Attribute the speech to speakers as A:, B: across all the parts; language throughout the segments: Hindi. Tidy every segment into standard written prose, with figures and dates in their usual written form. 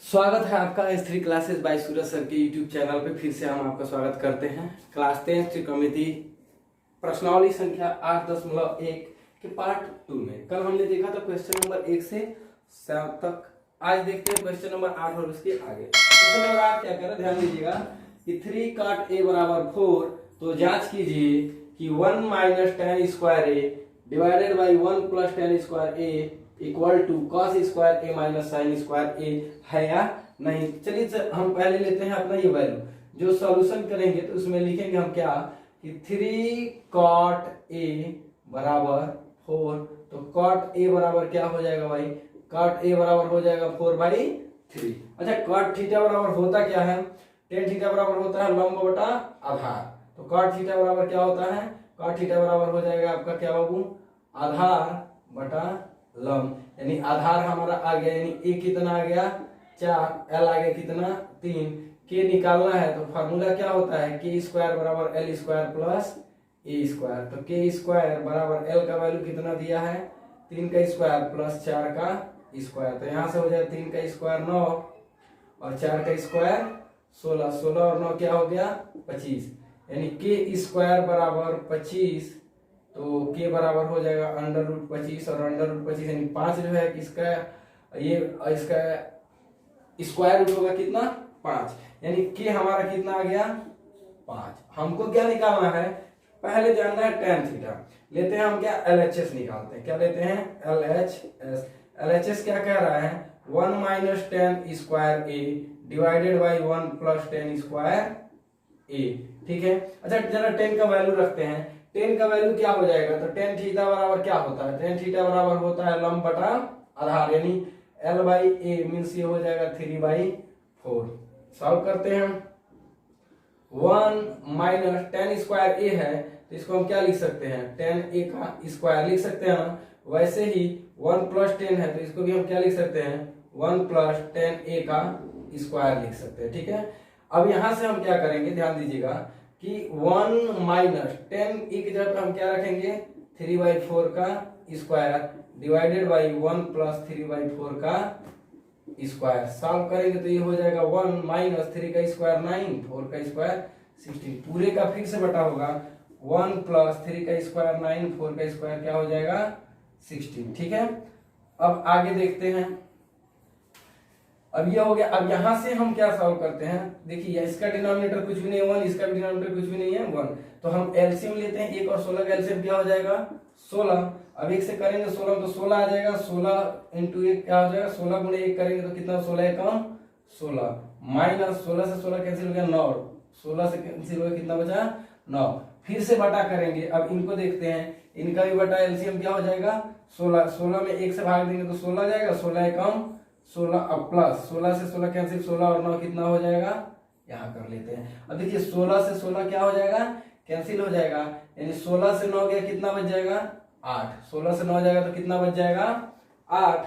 A: स्वागत है आपका S3 क्लासेस बाय सूरज सर के यूट्यूब चैनल पे। फिर से हम आपका स्वागत करते हैं। क्लास 10 त्रिकोणमिति प्रश्नावली संख्या 8.1 के पार्ट 2 में कल हमने देखा था क्वेश्चन नंबर 1 से 7 तक। आज देखते हैं क्वेश्चन नंबर 8 और उसके आगे। क्वेश्चन नंबर 8 क्या कह रहा है, ध्यान दीजिएगा कि 3 cot a बराबर 4। तो जांच कीजिए कि 1 minus ten square A divided by 1 plus ten square A equal to cos square A minus sine square A है या नहीं। चलिए हम पहले लेते हैं अपना ये वैल्यू। जो सॉल्यूशन करेंगे तो उसमें लिखेंगे हम क्या कि 3 cot a बराबर 4। तो cot a बराबर क्या हो जाएगा भाई, cot a बराबर हो जाएगा 4/3। अच्छा, cot थीटा बराबर होता क्या है, tan थीटा बराबर होता है लंब बटा आधार। तो cot थीटा बराबर क्या होता है, cot थीटा बराबर हो जाएगा आपका क्या बाबू, आधार बटा लंब। यानी आधार हमारा आ गया, यानी ए कितना आ गया 4, एल आ गया कितना 3। के निकालना है तो फार्मूला क्या होता है, के स्क्वायर बराबर एल स्क्वायर प्लस ए स्क्वायर। तो के स्क्वायर बराबर एल का वैल्यू कितना दिया है 3 का स्क्वायर प्लस 4 का स्क्वायर। तो यहाँ से हो जाए 3 का स्क्वायर 9 और 4 का स्क्वायर 16। 16 और 9 क्या हो गया 25। यानी के स्क्वायर बराबर 25। तो के बराबर हो जाएगा √25 और √25 यानी 5 जो है किसका, ये इसका स्क्वायर रूट होगा कितना 5। यानी के हमारा कितना आ गया 5। हमको क्या निकालना है, पहले जानना है tan थीटा। लेते हैं हम क्या LHS निकालते हैं। क्या लेते हैं LHS। LHS क्या कह रहा है 1 minus ten square A divided by 1 plus ten square A. ठीक है, अच्छा जरा tan का वैल्यू रखते हैं। tan का वैल्यू क्या हो जाएगा, तो tan थीटा बराबर क्या होता है, tan थीटा बराबर होता है लंब बटा आधार। यानी L/A मीन्स ये हो जाएगा 3/4। सॉल्व करते हैं। 1 माइनस टेन स्क्वायर ए है तो इसको हम क्या लिख सकते हैं, tan a का स्क्वायर लिख सकते हैं ना। वैसे ही 1 प्लस 10 है तो इसको भी हम क्या लिख सकते हैं 1 प्लस tan a का स्क्वायर लिख सकते हैं। ठीक है, अब यहां से हम क्या करेंगे, ध्यान दीजिएगा कि 1 माइनस टेन ए की जगह हम क्या रखेंगे 3/4 का स्क्वायर डिवाइडेड बाई 1 प्लस 3/4 का स्क्वायर। सॉल्व करेंगे तो ये हो जाएगा 1 माइनस 3 का स्क्वायर 9, 4 का स्क्वायर 16। पूरे का फिर से बटा होगा 1 प्लस 3 का स्क्वायर 9, 4 का स्क्वायर क्या हो जाएगा 16। ठीक है, अब आगे देखते हैं। अब ये हो गया। अब यहां से हम क्या सॉल्व करते हैं, देखिए इसका डिनोमिनेटर कुछ भी नहीं है 1, इसका भी डिनोमिनेटर कुछ भी नहीं है 1। तो हम एलसीएम लेते हैं, 1 और 16 का एलसीएम क्या हो जाएगा 16। अब 1 से करेंगे 16 तो 16 आ जाएगा। 16 इंटू 1 क्या हो जाएगा, 16 गुणे 1 करेंगे तो कितना 16 कम 16 माइनस 16 से 16 कैंसिल हो गया 9, 16 से कैंसिल हो गया कितना बचा 9। फिर से बटा करेंगे। अब इनको देखते हैं, इनका भी बटा एलसीएम क्या हो जाएगा 16। 16 में 1 से भाग देंगे तो 16 जाएगा, 16 कम 16 अब प्लस 16 से 16 कैंसिल, 16 और 9 कितना हो जाएगा, यहाँ कर लेते हैं। अब देखिए 16 से 16 क्या हो जाएगा कैंसिल हो जाएगा। यानी 16 से 9 गया कितना बच जाएगा 8। 16 से 9 जाएगा तो कितना बच जाएगा 8,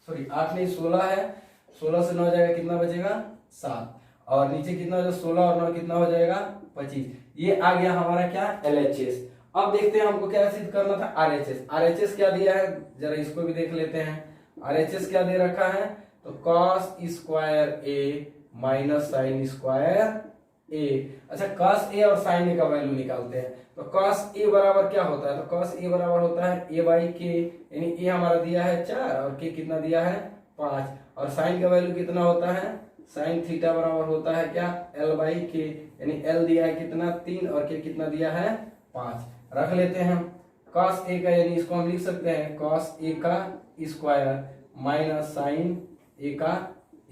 A: सॉरी 8 नहीं 16 है। 16 से 9 जाएगा कितना बचेगा 7 और नीचे कितना हो जाएगा 16 और 9 कितना हो जाएगा 25। ये आ गया हमारा क्या LHS। अब देखते हैं हमको क्या सिद्ध करना था RHS। RHS क्या दिया है जरा इसको भी देख लेते हैं। RHS क्या दे रखा है, तो cos square a minus sine square a। अच्छा cos a और sin a का वैल्यू निकालते हैं। तो cos a बराबर क्या होता है, तो cos a बराबर होता है a/k। यानी a हमारा दिया है 4 और k कितना दिया है 5। और sin का वैल्यू कितना होता है, sin थीटा बराबर होता है क्या L/k। यानी L दिया है कितना 3 और k कितना दिया है 5। रख लेते हैं हम cos a का, यानी इसको हम लिख सकते हैं cos a का स्क्वायर माइनस साइन a का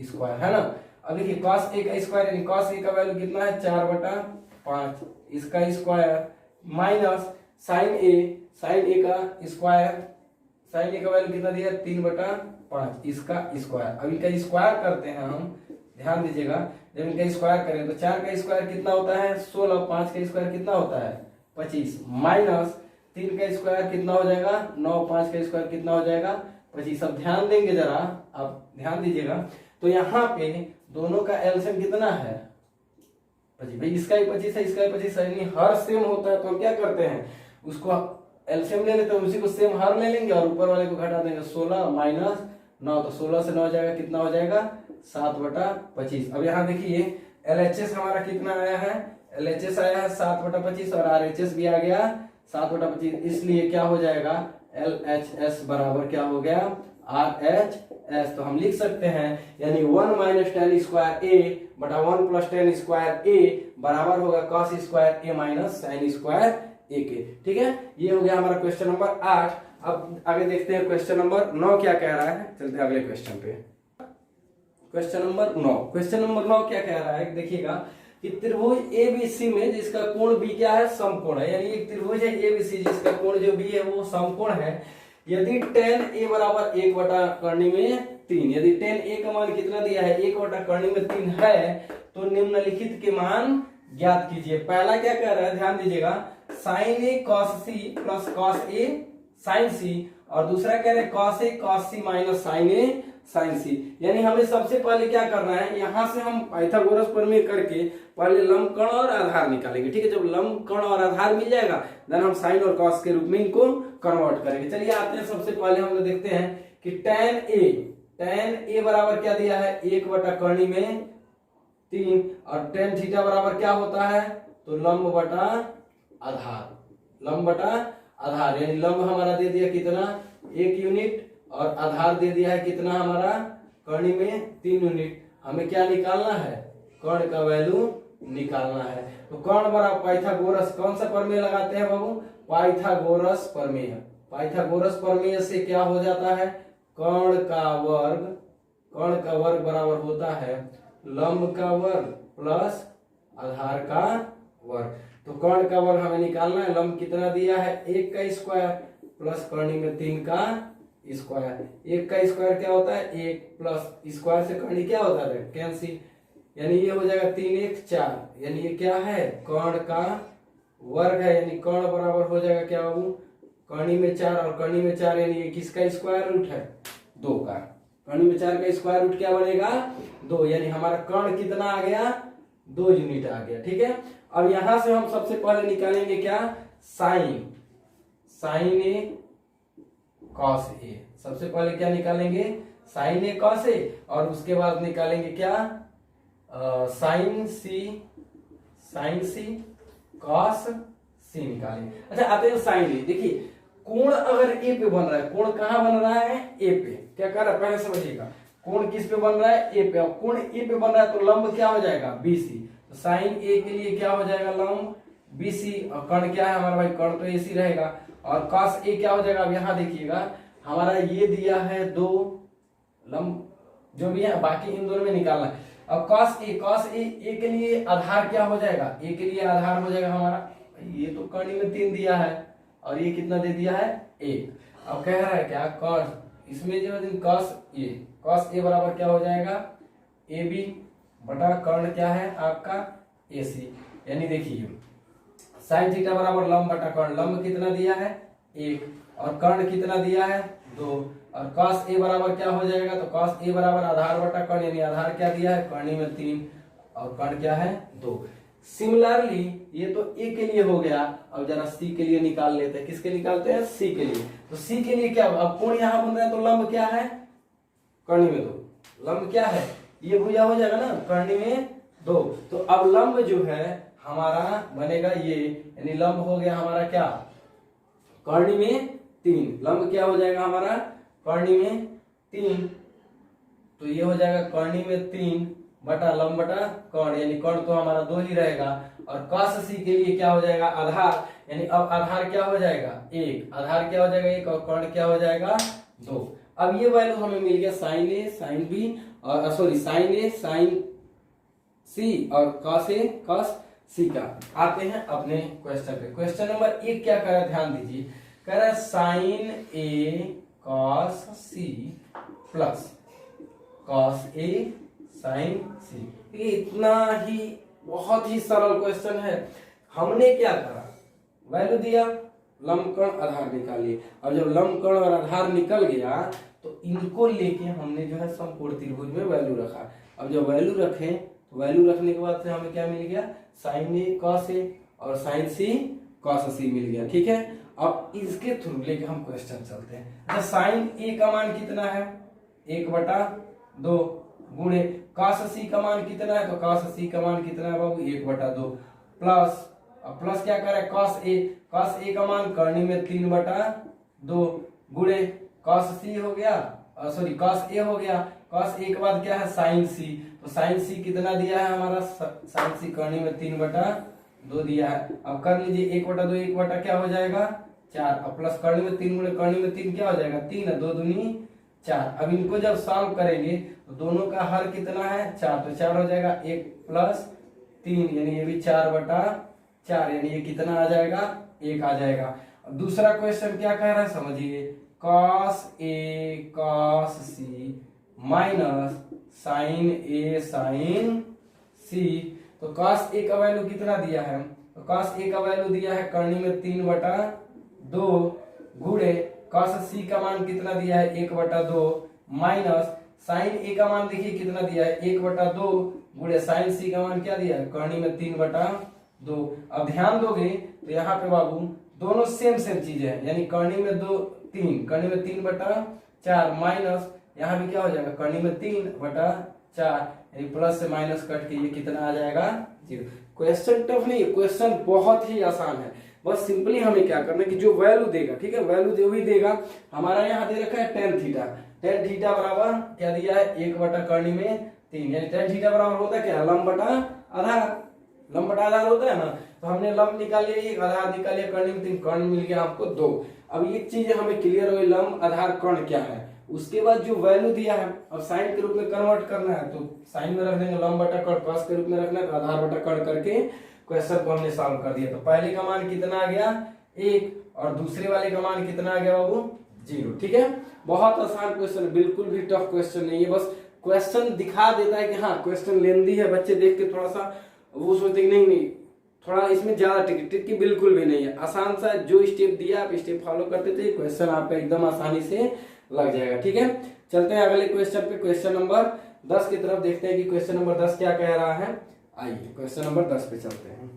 A: स्क्वायर, है ना। अब देखिए cos a का स्क्वायर यानी cos a का वैल्यू कितना है 4/5, इसका स्क्वायर माइनस साइन a का स्क्वायर, साइन a का वैल्यू कितना दिया 3/5, इसका स्क्वायर। अब इनका स्क्वायर करते हैं हम, ध्यान दीजिएगा जब इनका स्क्वायर करें तो 4 का स्क्वायर कितना होता है 16, 5 का स्क्वायर कितना होता है 25, माइनस 3 का स्क्वायर कितना हो जाएगा 9, 5 का स्क्वायर कितना हो जाएगा 25। अब ध्यान देंगे जरा, आप ध्यान दीजिएगा तो यहाँ पे दोनों का एलसीएम कितना है 25। भाई इसका ही 25 है, इसका ही 25 है, यानी हर सेम होता है। तो हम क्या करते हैं उसको एलसीएम ले लेते हैं, उसी को सेम हर ले लेंगे और ऊपर वाले को घटा देंगे। 16 माइनस 9, तो 16 से 9 जाएगा, कितना हो जाएगा 7/25। अब यहाँ देखिए LHS हमारा कितना आया है, LHS आया है 7/25 और RHS भी आ गया 7/25, इसलिए क्या हो जाएगा LHS बराबर क्या हो गया RHS। तो हम लिख सकते हैं यानी 1 - tan स्क्वायर A बटा 1 + tan स्क्वायर A बराबर होगा cos square A - sin square A के। ठीक है, ये हो गया हमारा क्वेश्चन नंबर 8। अब आगे देखते हैं क्वेश्चन नंबर 9 क्या कह रहा है। चलते हैं अगले क्वेश्चन पे। क्वेश्चन नंबर 9, क्वेश्चन नंबर 9 क्या कह रहा है, देखिएगा कि त्रिभुज ABC में जिसका कोण B क्या है, समकोण है। यानी एक त्रिभुज है ABC जिसका कोण जो B है वो समकोण है। यदि tan A बराबर 1/कर्णी में 3, यदि tan A का मान कितना दिया है 1/कर्णी में 3 है, तो निम्नलिखित के मान ज्ञात कीजिए। पहला क्या कह रहा है, ध्यान दीजिएगा, sin A cos C plus cos A sin C, और दूसरा कह रहे हैं cos A cos C minus sin A sin C। यानी हमें सबसे पहले क्या करना है, यहां से हम पाइथागोरस प्रमेय करके पहले लंबकण और आधार निकालेंगे। ठीक है, जब लंबकण और आधार मिल जाएगा देन हम साइन और कॉस के रूप में इनको कन्वर्ट करेंगे। चलिए आते हैं, सबसे पहले हम लोग देखते हैं कि tan A बराबर क्या दिया है 1/कर्णी में 3, और tan थीटा बराबर क्या होता है, तो लंब बटा आधार, यानी लंब हमारा दे दिया कितना 1 यूनिट और आधार दे दिया है कितना हमारा कर्णी में 3 यूनिट। हमें क्या निकालना है, कर्ण का वैल्यू निकालना है। तो कर्ण बराबर पाइथागोरस, कौन सा प्रमेय लगाते हैं बाबू, पाइथागोरस प्रमेय। पाइथागोरस प्रमेय से क्या हो जाता है, कर्ण का वर्ग बराबर होता है लंब का वर्ग प्लस आधार का वर्ग। तो कर्ण का वर्ग हमें निकालना है, लंब कितना दिया है 1 का स्क्वायर प्लस कर्णी में 3 का स्क्वायर। 1 का स्क्वायर क्या होता है 1 प्लस स्क्वायर से कर्णी क्या होता है कैंसिल, यानी ये हो जाएगा 3 1 4, यानी ये क्या है कर्ण का वर्ग है, यानी कर्ण बराबर हो जाएगा क्या बाबू कर्णी में 4 और कर्णी में 4, यानी ये किसका स्क्वायर रूट है 2 का। कर्णी में 4 का स्क्वायर रूट क्या बनेगा 2, यानी हमारा कर्ण कितना आ गया 2 यूनिट आ गया। ठीक है, अब यहां से हम सबसे पहले निकालेंगे क्या साइन ए कॉस ए। सबसे पहले क्या निकालेंगे साइन ए कॉस ए, और उसके बाद निकालेंगे क्या साइन सी कॉस सी निकालेंगे। अच्छा आते हैं साइन ए। देखिए कोण अगर ए पे बन रहा है, कोण कहां बन रहा है ए पे, क्या कर रहा है पहले समझिएगा, कोण किस पे बन रहा है ए पे, और कोण ए पे बन रहा है तो लंब क्या हो जाएगा BC। तो साइन ए के लिए क्या हो जाएगा लंब BC, और कर्ण क्या है हमारा भाई कर्ण तो AC रहेगा, और cos A क्या हो जाएगा। अब यहाँ देखिएगा हमारा ये दिया है 2 लंब जो भी है, बाकी इन दोनों में निकालना है। अब cos A के लिए आधार क्या हो जाएगा, A के लिए आधार हो जाएगा हमारा, ये तो कर्णी में 3 दिया है और ये कितना दे दिया है 1। अब कह रहा है क्या cos, इसमें जो cos A बराबर क्या हो जाएगा AB बटा कर्ण क्या है आपका AC। यानी देखिए साइन थीटा बराबर लंब बटा कर्ण, लंब कितना दिया है 1 और कर्ण कितना दिया है 2, और cos A बराबर क्या हो जाएगा, तो cos A बराबर आधार बटा कर्ण, यानी आधार क्या दिया है कर्णी में 3 और कर्ण क्या है 2। सिमिलरली ये तो A के लिए हो गया, अब जरा C के लिए निकाल लेते हैं। किसके निकालते हैं C के लिए। तो C के लिए क्या, अब कोण यहां बन रहा है तो लंब क्या है कर्णी में 2, लंब क्या है ये भुजा हो जाएगा ना कर्णी में 2। तो अब लंब जो है हमारा बनेगा ये, यानी लंब हो गया हमारा क्या कर्णी में 3, लंब क्या हो जाएगा हमारा कर्णी में 3, तो ये हो जाएगा कर्णी में 3 बटा लंब बटा कर्ण, यानी कर्ण तो हमारा 2 ही रहेगा, और cos C के लिए क्या हो जाएगा आधार, यानी अब आधार क्या हो जाएगा 1, आधार क्या हो जाएगा 1 और कर्ण क्या हो जाएगा 2। अब ये वैल्यू हमें मिल गया साइन A साइन B और sorry sine A sine C और cos A cos C का। आते हैं अपने क्वेश्चन पे। क्वेश्चन नंबर 1 क्या कर रहा है ध्यान दीजिए, कह रहा है sine A cos C plus cos A sine C। ये इतना ही बहुत ही सरल क्वेश्चन है। हमने क्या करा वैल्यू दिया, लंबकर्ण आधार निकालिए, और जब लंबकर्ण और आधार निकल गया तो इनको लेके हमने जो है समकोण त्रिभुज में वैल्यू रखा। अब जब वैल्यू रखे तो वैल्यू रखने के बाद से हमें क्या मिल गया साइन A cos A और साइन C cos C मिल गया। ठीक है, अब इसके थ्रू लेके हम क्वेश्चन चलते हैं। साइन A का मान कितना है 1/2 गुणे cos c का मान कितना है, तो cos c का मान कितना है बाबू 1/2 प्लस, अब प्लस क्या कर रहा है cos a का मान करनी में 3/2 गुणे cos c हो गया, सॉरी cos a हो गया, cos a के बाद क्या है sin c, तो sin c कितना दिया है हमारा, sin c करनी में 3/2 दिया है। अब कर लीजिए 1/2 1 क्या हो जाएगा 4, अब प्लस करनी में 3 गुणे करनी में 3 क्या हो जाएगा 3 है, 2 दूनी 4। अब इनको जब सॉल्व करेंगे तो दोनों का हर कितना है 4, तो 4 हो जाएगा 1 + 3 यानी ये भी 4/4 यानी ये कितना आ जाएगा 1 आ जाएगा। अब दूसरा क्वेश्चन क्या कह रहा है समझिए, cos a cos c minus sin a sin c, तो cos a का वैल्यू कितना दिया है, तो cos a का वैल्यू दिया है करनी में 3/2 गुणे cos c का मान कितना दिया है 1/2 माइनस sin a का मान देखिए कितना दिया है 1/2 गुणे sin c का मान क्या दिया है करनी में 3/2। अब ध्यान दोगे तो यहाँ पे बाबू दोनों सेम चीजें हैं, यानी करनी में 2 3 करनी में 3/4 माइनस यहाँ भी क्या हो जाएगा करनी में 3/4 यानी प्लस से माइनस कट के ये कितना आ जाएगा 0। क्वेश्चन टफ नहीं, क्वेश्चन बहुत ही आसान है, बस सिंपली हमें क्या करना है कि जो वैल्यू देगा, ठीक है वैल्यू जो भी देगा, हमारा यहाँ दे रखा है tan थीटा बराबर क्या दिया है 1 करनी में 3, यानी tan थीटा बराबर होता है क्या लंब बटा आधार होता है ना, तो हमने लंब निकाल लिया, एक आधार निकाल लिया करनी में 3, कर्ण मिल गया आपको 2। अब ये चीज हमें क्लियर हो गई लंब आधार कर्ण क्या है। उसके बाद जो वैल्यू दिया है अब साइन के रूप में कन्वर्ट करना है, तो साइन में रख देंगे लंब बटा कर्ण, कॉस के रूप में रखना है तो आधार बटा कर्ण करके क्वेश्चन को हमने सॉल्व कर दिया। तो पहले का मान कितना आ गया 1 और दूसरे वाले का मान कितना आ गया बाबू 0। ठीक है, बहुत आसान क्वेश्चन, बिल्कुल भी टफ क्वेश्चन नहीं है, बस क्वेश्चन दिखा देता है कि हाँ क्वेश्चन लेंदी है, बच्चे देख के थोड़ा सा वो सोचते कि नहीं थोड़ा इसमें ज्यादा ट्रिक की बिल्कुल भी नहीं है, आसान सा जो स्टेप दिया आप स्टेप फॉलो करते थे क्वेश्चन आपका एकदम आसानी से लग जाएगा। ठीक है, चलते हैं अगले क्वेश्चन पे, क्वेश्चन नंबर 10 की तरफ देखते हैं कि क्वेश्चन नंबर 10 क्या कह रहा है। आइए क्वेश्चन नंबर 10 पे चलते हैं।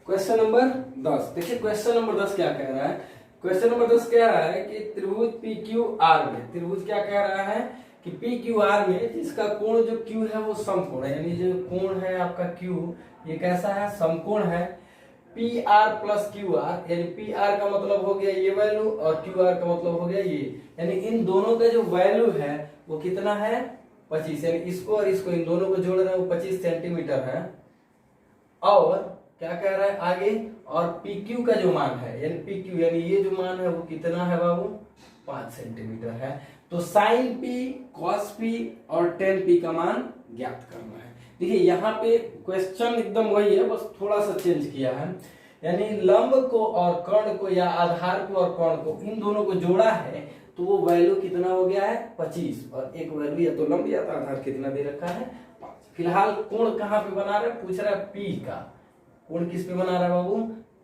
A: क्वेश्चन नंबर 10 देखिए, क्वेश्चन नंबर 10 क्या कह रहा है। क्वेश्चन नंबर 10 कह रहा है कि त्रिभुज PQR में, त्रिभुज क्या कह रहा है कि PQR में जिसका कोण जो Q है वो समकोण है, यानी जो कोण है आपका Q ये कैसा है समकोण है। PR प्लस QR, यानी PR का मतलब हो गया ये वैल्यू और QR का मतलब हो गया ये, यानी इन दोनों का जो वैल्यू है वो कितना है 25, यानी इसको और इसको इन दोनों को जोड़ रहे हैं वो 25 सेंटीमीटर है। और क्या कह रहा है आगे, और PQ का जो मान है यानी PQ यानी ये जो मान है वो कितना है बाबू 5 सेंटीमीटर है। तो साइन P, cos P और tan P का मान ज्ञात करना है। देखिए यहाँ पे क्वेश्चन एकदम वही है, बस थोड़ा सा चेंज किया है, यानी लंब को और कर्ण को या आधार को और कर्ण को इन दोनों को जोड़ा है तो वो वैल्यू कितना हो गया है 25, और एक वैल्यू या तो लंब या तो आधार कितना दे रखा है 5। फिलहाल कोण कहाँ पे बना रहे पूछ रहा है P का, कोण किस पे बना रहा है बाबू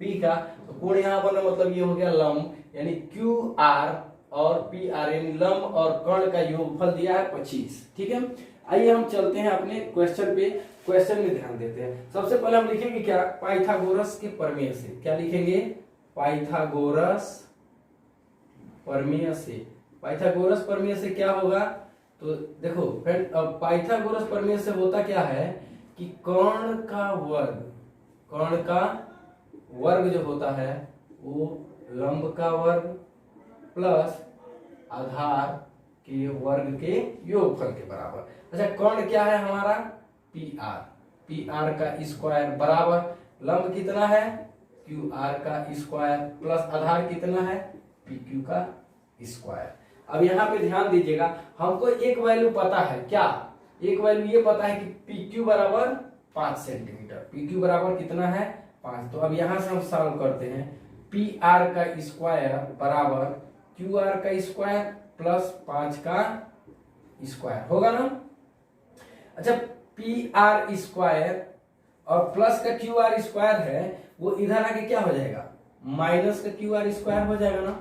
A: P का, तो कोण यहाँ बना मतलब ये हो गया लंब, यानी QR और PR यानी लंब और कर्ण का योगफल दिया है 25। ठीक है, आइए हम चलते हैं अपने क्वेश्चन पे, क्वेश्चन में ध्यान देते हैं। सबसे पहले हम लिखेंगे क्या पाइथागोरस के प्रमेय से, क्या लिखेंगे पाइथागोरस प्रमेय से। पाइथागोरस प्रमेय से क्या होगा, तो देखो फ्रेंड अब पाइथागोरस प्रमेय से होता क्या है कि कर्ण का वर्ग जो होता है वो लंब का वर्ग प्लस आधार के वर्ग के योगफल के बराबर। अच्छा कर्ण क्या है हमारा PR का स्क्वायर बराबर लंब कितना है QR का स्क्वायर प्लस आधार कितना है PQ का स्क्वायर। अब यहाँ पे ध्यान दीजिएगा, हमको एक वैल्यू पता है, क्या एक वैल्यू ये पता है कि PQ बराबर 5 सेंटीमीटर, PQ बराबर कितना है 5। तो अब यहाँ से हम सॉल्व करते हैं, PR का स्क्वायर बराबर QR का स्क्वायर प्लस 5 का स्क्वायर होगा ना। अच्छा PR स्क्वायर और प्लस का QR स्क्वायर है वो इधर आके क्या हो जाएगा माइनस का QR स्क्वायर हो जाएगा ना,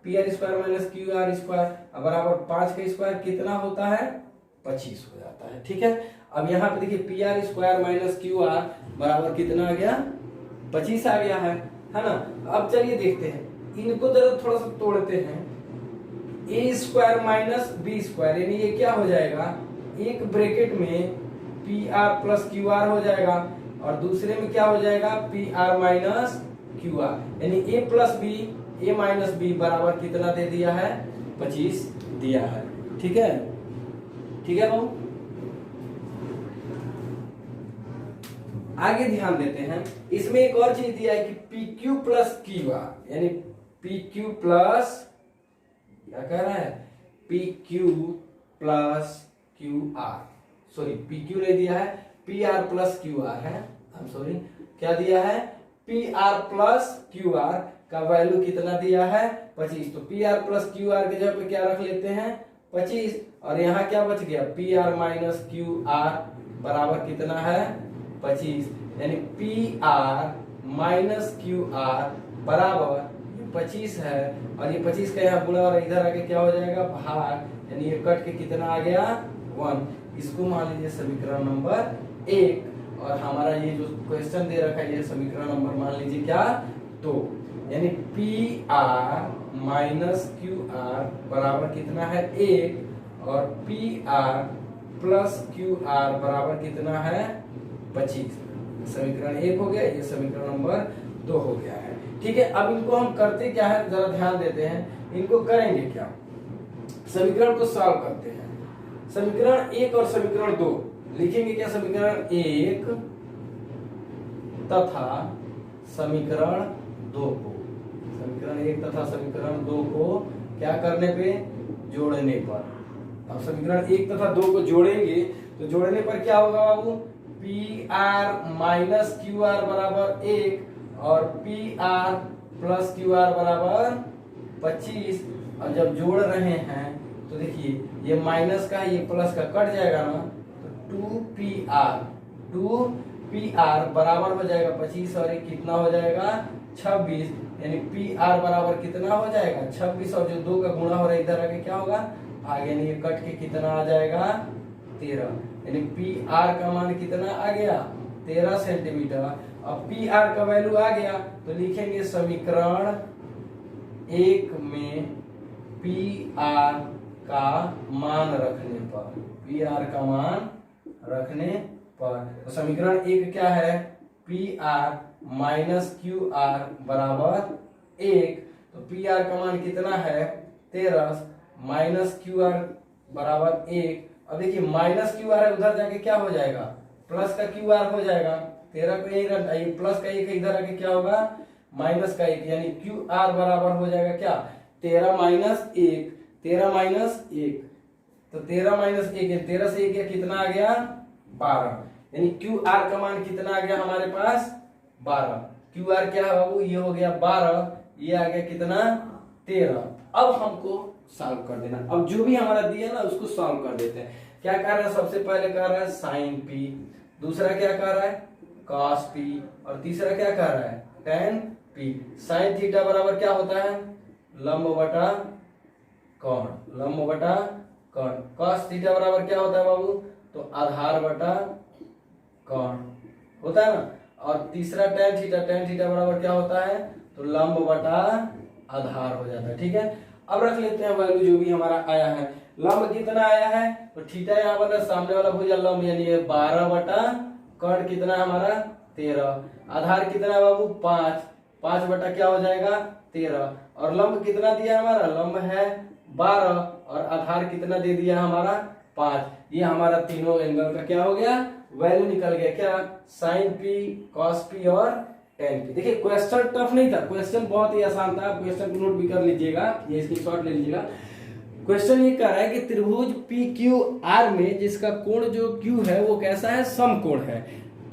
A: PR square minus QR square बराबर 5 का स्क्वायर कितना होता है 25 हो जाता है। ठीक है, अब यहाँ पे देखिए PR स्क्वायर माइनस QR बराबर कितना आ गया 25 आ गया है ना। अब चलिए देखते हैं इनको जरा थोड़ा सा तोड़ते हैं, ए स्क्वायर माइनस बी स्क्वायर, यानी ये क्या हो जाएगा, एक ब्रैकेट में P R plus Q are हो जाएगा और दूसरे में क्या हो जाएगा, P R minus Q are, यानी ए प्लस बी ए माइनस बी बराबर कितना दे दिया है, 25 दिया है। ठीक है, ठीक है भाऊ। आगे ध्यान देते हैं, इसमें एक और चीज दिया है कि P Q plus Q are, यानी पी क्यू प्लस, क्या कह रहा है, P Q plus Q are, sorry P Q नहीं दिया है, P R plus Q are है, आई एम सॉरी, क्या दिया है, P R plus Q are का वैल्यू कितना दिया है, 25। तो P R plus Q are के जगह पे क्या रख लेते हैं, 25, और यहाँ क्या बच गया, P R minus Q R बराबर कितना है, 25, यानी P R minus Q R बराबर 25 है, और ये 25 का यहाँ गुणा और इधर आके क्या हो जाएगा, भाग, यानी ये कट के कितना आ गया, 1। इसको मान लीजिए समीकरण नंबर 1, और हमारा ये जो क्वेश्चन दे रखा है ये समीकरण नंबर मान लीजिए क्या, 2, यानी P R minus Q R बराबर कितना है, 1, और P R plus Q R बराबर कितना है, 25। समीकरण 1 हो गया, ये समीकरण नंबर 2 हो गया है। ठीक है, अब इनको हम करते क्या है, जरा ध्यान देते हैं, इनको करेंगे क्या, समीकरण को सॉल्व करते हैं। समीकरण 1 और समीकरण 2 लिखेंगे क्या, समीकरण 1 तथा समीकरण 2 को, समीकरण 1 तथा समीकरण 2 को क्या करने पे, जोड़ने पर। अब समीकरण 1 तथा 2 को जोड़ेंगे तो जोड़ने पर क्या होगा बाबू, P R minus Q R बराबर 1 और P R plus Q R बराबर 25। और जब जोड़ रहे हैं तो देखिए ये माइनस का ये प्लस का कट जाएगा ना, तो 2pr बराबर हो जाएगा 25 और ये कितना हो जाएगा 26, यानी पी आर बराबर कितना हो जाएगा 26, और जो 2 का गुणा हो रहा है इधर आगे क्या होगा, आगे नहीं, ये कट के कितना आ जाएगा 13, यानी पी आर का मान कितना आ गया 13 सेंटीमीटर। अब पी आर का वैल्यू आ गया तो लिखेंगे समीकरण 1 में पी आर का मान रखने पर, पी आर का मान रखने पर, तो समीकरण 1 क्या है, P R minus Q R बराबर 1, तो पी आर का मान कितना है 13 माइनस क्यू आर बराबर 1। अब देखिए माइनस क्यू आर है उधर जाके क्या हो जाएगा, प्लस का क्यू आर हो जाएगा, 13 को यही रखना, ये प्लस का 1 इधर आके क्या होगा माइनस का 1, यानी क्यू आर बराबर हो जाएगा क्या 13 माइनस 1, 13 माइनस 1, तो 13 माइनस 1, 13 से 1 कितना आ गया 12, यानी क्यू आर का मान कितना आ गया हमारे पास 12। क्यू आर क्या है बाबू, ये हो गया 12, ये आ गया कितना 13। अब हमको सॉल्व कर देना, अब जो भी हमारा दिया ना उसको सॉल्व कर देते हैं। क्या कर रहा है, सबसे पहले कर रहा है साइन पी, दूसरा क्या कर रहा है कॉस पी, और तीसरा क्या कर रहा है टेन पी। साइन थीटा बराबर क्या होता है लंब बटा कोण, लंब बटा कोण। कॉस थीटा बराबर क्या होता है बाबू, तो आधार बटा कोण होता है ना। और तीसरा टेन थीटा बराबर क्या होता है, तो लंब बटा आधार हो जाता है। ठीक है, अब रख लेते हैं वैल्यू जो भी हमारा आया है। लंब कितना आया है, तो थीटा यहाँ बन रहा है, सामने वाला भुजा लंब यानी 12 बटा कोण कितना हमारा 13, आधार कितना है बाबू 5, 5 बटा क्या हो जाएगा 13, और लंब कितना दिया हमारा, लंब है 12 और आधार कितना दे दिया हमारा 5। ये हमारा तीनों एंगल का क्या हो गया वैल्यू निकल गया, क्या साइन पी कॉस पी और टेन पी। देखिए क्वेश्चन टफ नहीं था, क्वेश्चन बहुत ही आसान था, आप क्वेश्चन को नोट भी कर लीजिएगा, ये इसकी शॉर्ट ले लीजिएगा। क्वेश्चन ये कह रहा है कि त्रिभुज पी क्यू आर में जिसका कोण जो क्यू है वो कैसा है समकोण है,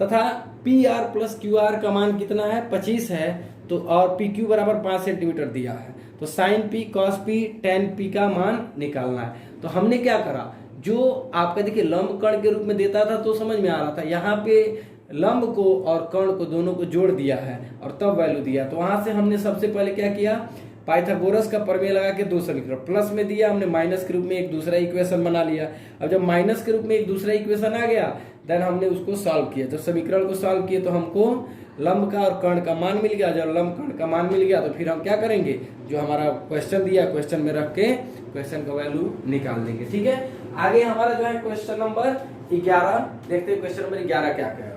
A: तथा P R plus Q are का मान कितना है 25 है, तो और पी क्यू बराबर 5 सेंटीमीटर दिया है, तो sine p cos p tan p का मान निकालना है। तो हमने क्या करा, जो आपका देखिए लंब कण के रूप में देता था तो समझ में आ रहा था, यहाँ पे लंब को और कर्ण को दोनों को जोड़ दिया है और तब वैल्यू दिया। तो वहां से हमने सबसे पहले क्या किया, पाइथागोरस का प्रमेय लगा के दो समीकरण, प्लस में दिया हमने, माइनस के रूप में एक दूसरा इक्वेशन बना लिया। अब जब माइनस के रूप में एक दूसरा इक्वेशन आ गया, देन हमने उसको सॉल्व किया। जब समीकरण को सॉल्व किए तो हमको लंब का और कर्ण का मान मिल गया। जब लंब कर्ण का मान मिल गया तो फिर हम क्या करेंगे, जो हमारा क्वेश्चन दिया, क्वेश्चन में रख के क्वेश्चन का वैल्यू निकाल देंगे। ठीक है, आगे हमारा जो है क्वेश्चन नंबर 11 देखते हैं। क्वेश्चन नंबर 11 क्या कह रहा है।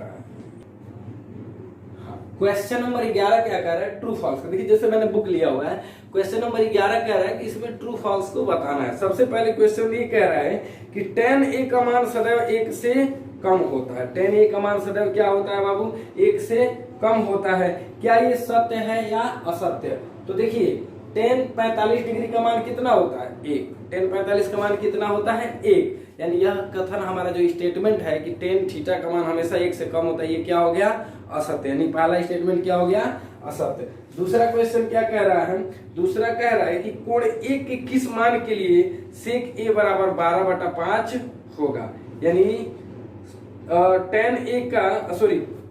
A: क्वेश्चन नंबर 11 क्या कह रहा है, ट्रू फॉल्स। देखिए जैसे मैंने बुक लिया हुआ है, क्वेश्चन नंबर 11 कह रहा है कि इसमें ट्रू फॉल्स को बताना है। सबसे पहले क्वेश्चन ये कह रहा है कि tan a का मान सदैव 1 से कम होता है। tan a का मान सदैव क्या होता है बाबू, 1 से कम होता है। क्या ये सत्य है या असत्य? तो देखिए tan 45 डिग्री का मान कितना होता है, 1। tan 45 का मान कितना होता है, 1। यानी यह कथन हमारा जो स्टेटमेंट है कि tan थीटा का मान हमेशा 1 से कम होता है, ये क्या हो गया, असत्य। यानी पहला स्टेटमेंट क्या हो गया, असत्य। दूसरा क्वेश्चन क्या कह रहा है, दूसरा कह रहा है कि कोण a के किस मान के लिए sec a बराबर 12/5 होगा। यानी tan a का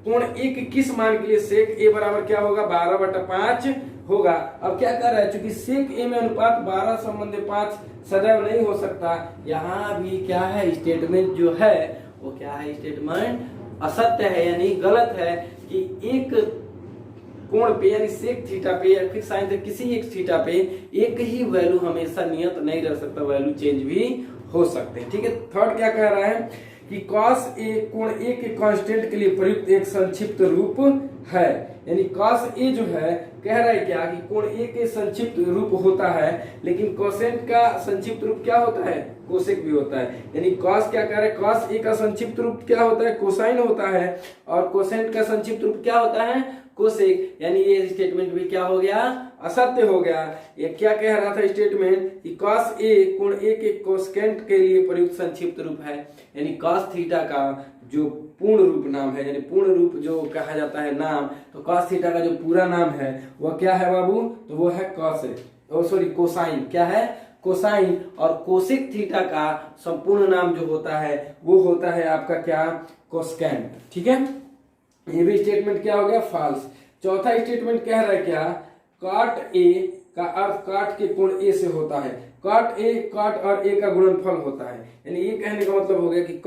A: कोण a के किस मान के लिए sec a बराबर क्या होगा, 12/5 होगा। अब क्या कर रहा है, चूंकि sec a में अनुपात 12 संबंधी 5 सदैव नहीं हो सकता, यहाँ भी क्या है, स्टेटमेंट जो है वो क्या है, स्टेटमेंट असत्य है, यानी गलत है कि एक कोण पे यानी सेक थीटा पे या फिर साइन किसी एक थीटा पे एक ही वैल्यू हमेशा नियत नहीं रह सकता, वैल्यू चेंज भी हो सकते हैं। ठीक है, थर्ड क्या कह रहा है कि cos a कोण a के कांस्टेंट के लिए प्रयुक्त एक संक्षिप्त रूप है। यानी cos a जो है कह रहा है क्या कि कोण a के संक्षिप्त रूप होता है, लेकिन कोसेंट का संक्षिप्त रूप क्या होता है, कोसेक भी होता है। यानी cos क्या कह रहा है, cos a का संक्षिप्त रूप क्या होता है, कोसाइन होता है, और कोसेंट का संक्षिप्त रूप क्या होता है, कोसेक। यानी ये स्टेटमेंट भी क्या हो गया, असत्य हो गया। ये क्या कह रहा था स्टेटमेंट कि cos a कोण a के कोसेकेंट के लिए प्रयुक्त संक्षिप्त रूप है। यानी cos थीटा का जो पूर्ण रूप नाम है, यानी पूर्ण रूप जो कहा जाता है नाम, तो cos थीटा का जो पूरा नाम है वह क्या है बाबू, तो वो है कोसाइन। क्या है, कोसाइन। और कोसेक थीटा का संपूर्ण नाम जो होता है वो होता है आपका क्या, कोसेकेंट। ठीक है, ये भी स्टेटमेंट क्या हो गया, फॉल्स। चौथा स्टेटमेंट कह रहा है क्या, cot a का अर्थ काट के कोण a से होता है। cot a cot और a का गुणनफल होता है। यानी ये कहने का मतलब हो गया कि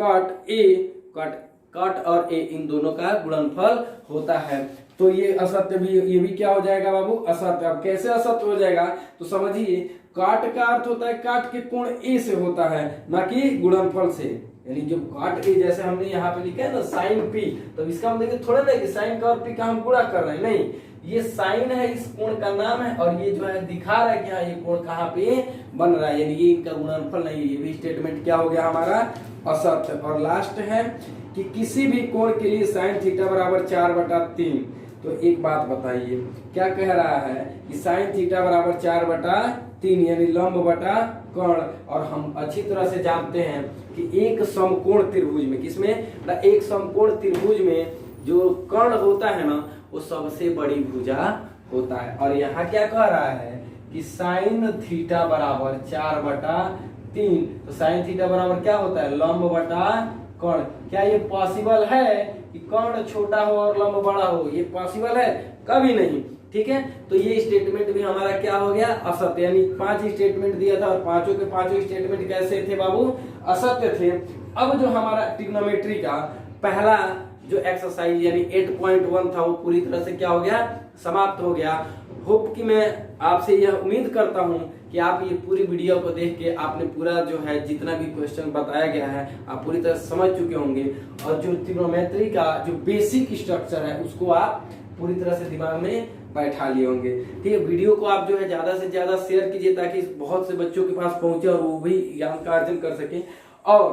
A: cot और a इन दोनों का गुणनफल होता है। तो ये असत्य भी, ये भी क्या हो जाएगा बाबू, असत्य। अब कैसे असत्य हो जाएगा, तो समझिए काट का अर्थ होता है काट के कोण a से होता है, ना कि गुणनफल से। यानी जब काट a, जैसे हमने यहाँ पे लिखा है ना साइन p, तो इसका मतलब थोड़ा ना कि साइन का और p का हम गुणा कर रहे हैं, नहीं, ये साइन है, इस कोण का नाम है, और ये जो है दिखा रहा है कि हाँ ये कोण कहाँ पे बन रहा है, यानी ये इनका गुणनफल नहीं है। ये भी स्टेटमेंट क्या हो गया हमारा, असत्य। और लास्ट है कि किसी भी कोण के लिए साइन थीटा बराबर 4/3। तो एक बात बताइए, क्या कह रहा है कि साइन थीटा बराबर 4/3 यानी लंब बटा कर्ण। और हम अच्छी तरह से जानते हैं कि एक समकोण त्रिभुज में, किसमें, एक समकोण त्रिभुज में जो कर्ण होता है ना वो सबसे बड़ी भुजा होता है। और यहाँ क्या कह रहा है कि साइन थीटा बराबर 4/3, तो साइन थीटा बराबर क्या होता है, लंब बटा कर्ण। क्या ये पॉसिबल है कि कर्ण छोटा हो और लंब बड़ा हो, ये पॉसिबल है, कभी नहीं। ठीक है, तो ये स्टेटमेंट भी हमारा क्या हो गया, असत्य। यानी 5 स्टेटमेंट दिया था और पांचों के पांचों स्टेटमेंट कैसे थे बाबू, असत्य थे। अब जो हमारा ट्रिग्नोमेट्री का पहला जो एक्सरसाइज यानी 8.1 था वो पूरी तरह से क्या हो गया, समाप्त हो गया। होप कि मैं आपसे यह उम्मीद करता हूं कि आप ये पूरी वीडियो को देख के आपने पूरा जो है जितना भी क्वेश्चन बताया गया है आप पूरी तरह समझ चुके होंगे, और जो ट्रिग्नोमेट्री का जो बेसिक स्ट्रक्चर है उसको आप पूरी तरह से दिमाग में बैठा लिए होंगे। ठीक है, वीडियो को आप जो है ज्यादा से ज्यादा शेयर कीजिए ताकि बहुत से बच्चों के पास पहुंचे और वो भी ज्ञान का अर्जन कर सके। और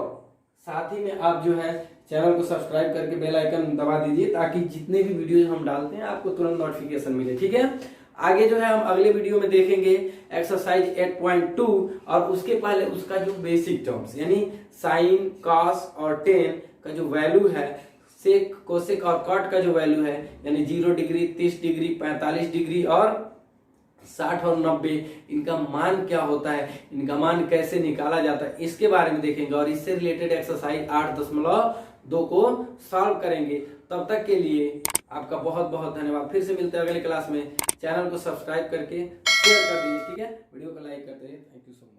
A: साथ ही में आप जो है चैनल को सब्सक्राइब करके बेल आइकन दबा दीजिए ताकि जितने भी वीडियो हम डालते हैं आपको तुरंत नोटिफिकेशन मिले। ठीक है, आगे जो है हम अगले वीडियो में देखेंगे एक्सरसाइज 8.2, और उसके पहले उसका जो बेसिक टर्म्स यानी साइन, कॉस और टेन का जो वैल्यू है, सेक, कोसेक और कॉट का जो वैल्यू है, यानी 0 डिग्री, 30 डिग्री, 45 डिग्री और 60 और 90, इनका मान क्या होता है, इनका मान कैसे निकाला जाता है, इसके बारे में देखेंगे। और इससे रिलेटेड एक्सरसाइज 8.2 को सॉल्व करेंगे। तब तक के लिए आपका बहुत बहुत धन्यवाद। फिर से मिलते हैं अगले क्लास में। चैनल को सब्सक्राइब करके शेयर कर दीजिए, ठीक है, वीडियो को लाइक करते रहिए। Thank you so much.